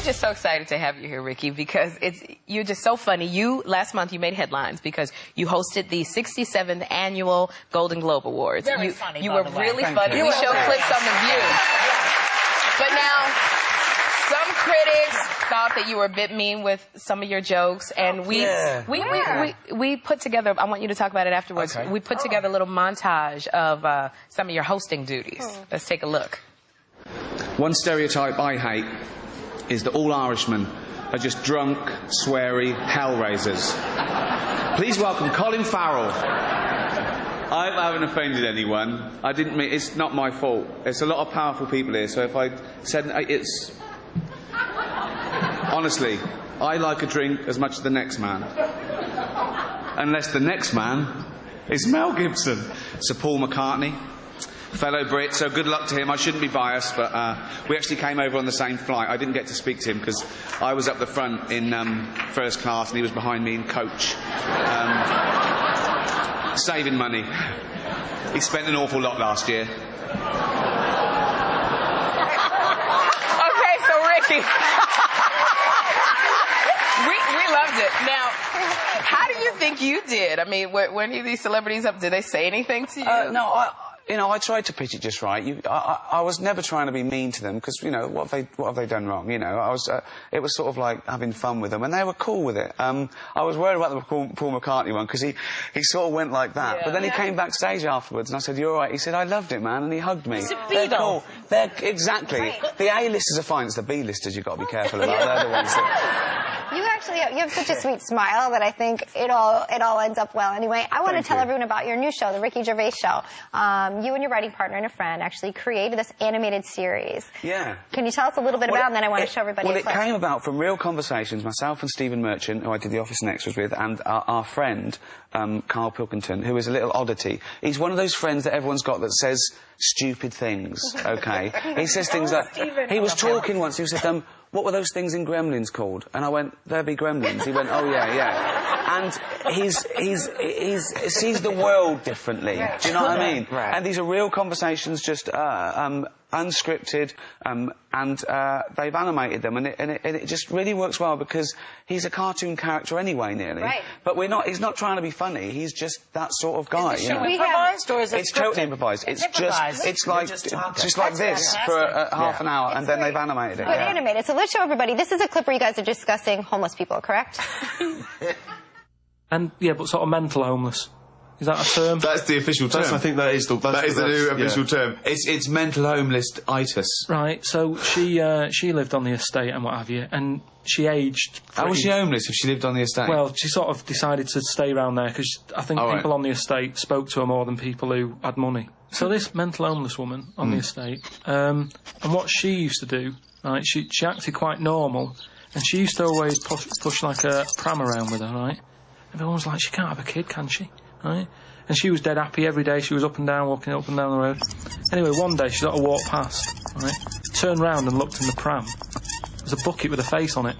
just so excited to have you here, Ricky, because you're just so funny. Last month you made headlines because you hosted the 67th annual Golden Globe Awards. Very funny. You were really funny. We showed clips on The View. But now, some critics thought that you were a bit mean with some of your jokes, and we put together. I want you to talk about it afterwards. Okay. We put together a little montage of some of your hosting duties. Let's take a look. One stereotype I hate is that all Irishmen are just drunk, sweary hellraisers. Please welcome Colin Farrell. I haven't offended anyone. I didn't mean... It's not my fault. There's a lot of powerful people here, so if I said... It's... Honestly, I like a drink as much as the next man. Unless the next man is Mel Gibson. Sir Paul McCartney, fellow Brit, so good luck to him. I shouldn't be biased, but we actually came over on the same flight. I didn't get to speak to him because I was up the front in first class and he was behind me in coach. Saving money. He spent an awful lot last year. Okay, so Ricky... We loved it. Now, how do you think you did? I mean, were any of these celebrities up? Did they say anything to you? No, I tried to pitch it just right. I was never trying to be mean to them because, you know, what have they done wrong? You know, it was sort of like having fun with them, and they were cool with it. I was worried about the Paul McCartney one because he sort of went like that, but then he came backstage afterwards, and I said, "You're all right." He said, "I loved it, man," and he hugged me. They're cool. Exactly. Right. The A-listers are fine. It's the B-listers you've got to be careful about. They're the ones that... You have such a sweet smile that I think it all ends up well. Anyway, I want to tell everyone about your new show, the Ricky Gervais Show. You and your writing partner and a friend actually created this animated series. Yeah. Can you tell us a little bit about it, and then I want to show everybody it came about from real conversations, myself and Stephen Merchant, who I did The Office and Extras with, and our friend, Carl Pilkington, who is a little oddity. He's one of those friends that everyone's got that says stupid ththings, OK? He says things like... He was talking once, he said, what were those things in Gremlins called? And I went, there be Gremlins. He went, oh, yeah. And he sees the world differently. Do you know what I mean? Right. And these are real conversations, just unscripted, and they've animated them, and it just really works well because he's a cartoon character anyway, nearly. Right. But he's not trying to be funny. He's just that sort of guy. Is the show improvised, or is it It's totally improvised. It's like this for half an hour, and then they've animated it. But animated. So let's show everybody. This is a clip where you guys are discussing homeless people, correct? And yeah, but sort of mental homeless. Is that a term? That's the official term. I think that is the new official term. It's mental homeless-itis. Right. So she lived on the estate and what have you, and she aged. How was she homeless if she lived on the estate? Well, she sort of decided to stay around there because I think people on the estate spoke to her more than people who had money. So this mental homeless woman on the estate, and what she used to do, right? She acted quite normal, and she used to always push like a pram around with her, right? Everyone was like, she can't have a kid, can she? Right? And she was dead happy every day. She was up and down, walking up and down the road. Anyway, one day she sort of walked past, right? Turned round and looked in the pram. There was a bucket with a face on it.